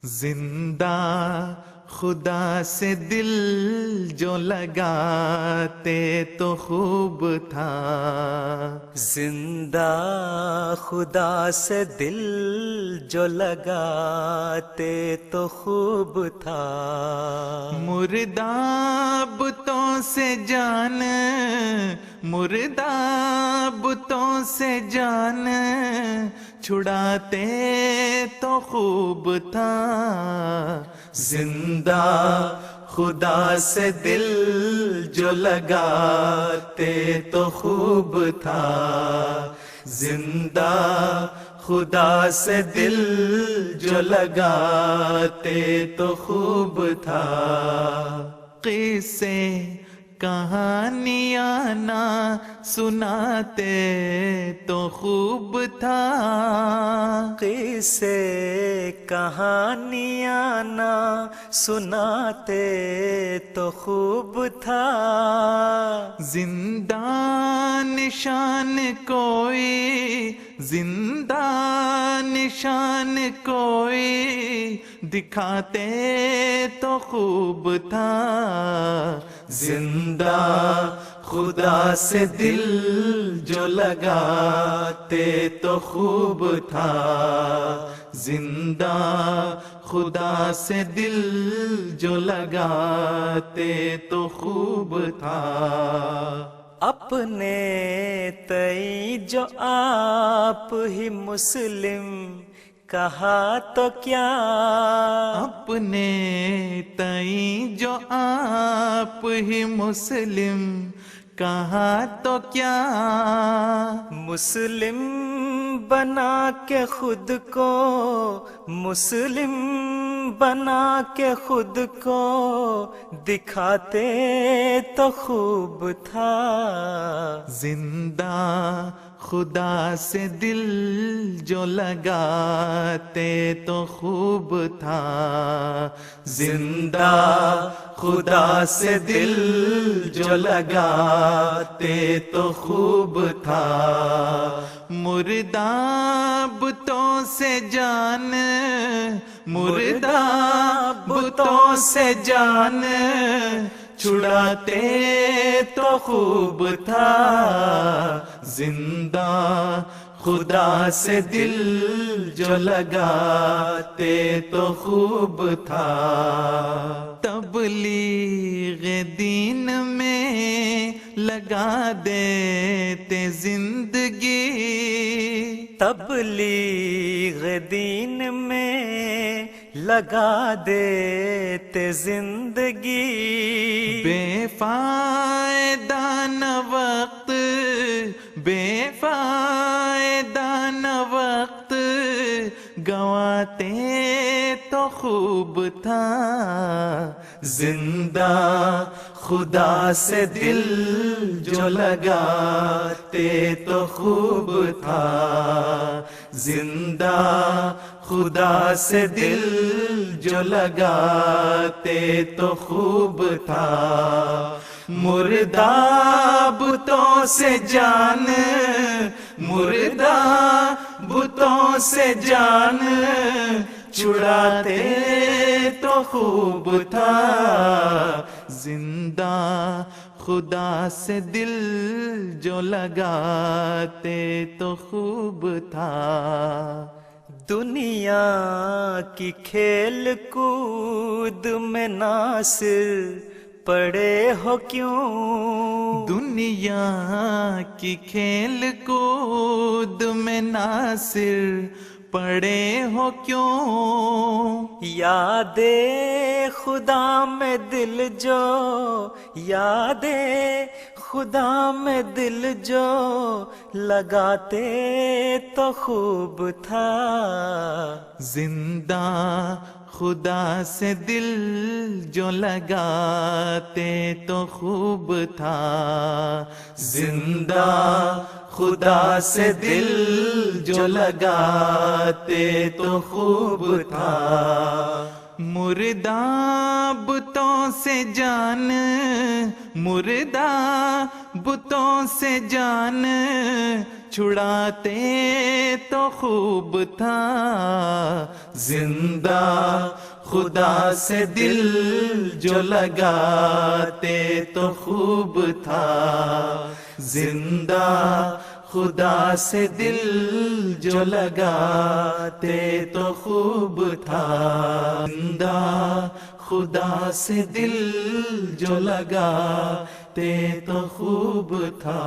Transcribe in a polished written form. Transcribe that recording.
زندہ خدا سے دل جو لگاتے تو خوب تھا، زندہ خدا سے دل جو لگاتے تو خوب تھا، مردہ بتوں سے جان، مردہ بتوں سے جان چھڑاتے تو خوب تھا، زندہ خدا سے دل جو لگاتے تو خوب تھا، زندہ خدا سے دل جو لگاتے تو خوب تھا، قصے کہانیاں نہ سناتے تو خوب تھا، قصے کہانیاں نہ سناتے تو خوب تھا، زندہ نشان کوئی، زندہ نشان کوئی دکھاتے تو خوب تھا، زندہ خدا سے دل جو لگاتے تو خوب تھا، زندہ خدا سے دل جو لگاتے تو خوب تھا، اپنے تئیں جو آپ ہی مسلم کہا تو کیا، اپنے تئیں جو آپ ہی مسلم کہا تو کیا، مسلم بنا کے خود کو، مسلم بنا کے خود کو دکھاتے تو خوب تھا، زندہ خدا سے دل جو لگاتے تو خوب تھا، زندہ خدا سے دل جو لگاتے تو خوب تھا، مردہ بتوں سے جان، مردہ بتوں سے جان چھڑاتے تو خوب تھا، زندہ خدا سے دل جو لگاتے تو خوب تھا، تبلیغ دین میں لگا دیتے زندگی، تبلیغ دین میں لگا دیتے زندگی، بے فائدہ نہ وقت، بے فائدہ نہ وقت گواتے تو خوب تھا، زندہ خدا سے دل جو لگاتے تو خوب تھا، زندہ خدا سے دل جو لگاتے تو خوب تھا، مردہ بتوں سے جان، مردہ بتوں سے جان چھڑاتے تو خوب تھا، زندہ خدا سے دل جو لگاتے تو خوب تھا، دنیا کی کھیل کود میں ناصر پڑے ہو کیوں، دنیا کی کھیل کود میں ناصر پڑے ہو کیوں، یاد خدا میں دل جو، یاد خدا میں دل جو لگاتے تو خوب تھا، زندہ خدا سے دل جو لگاتے تو خوب تھا، زندہ خدا سے دل جو لگاتے تو خوب تھا، مردہ بتوں سے جان، مردہ بتوں سے جان چھڑاتے تو خوب تھا، زندہ خدا سے دل جو لگاتے تو خوب تھا، زندہ خدا سے دل جو لگاتے تو خوب تھا، زندہ خدا سے دل جو لگاتے تو خوب تھا۔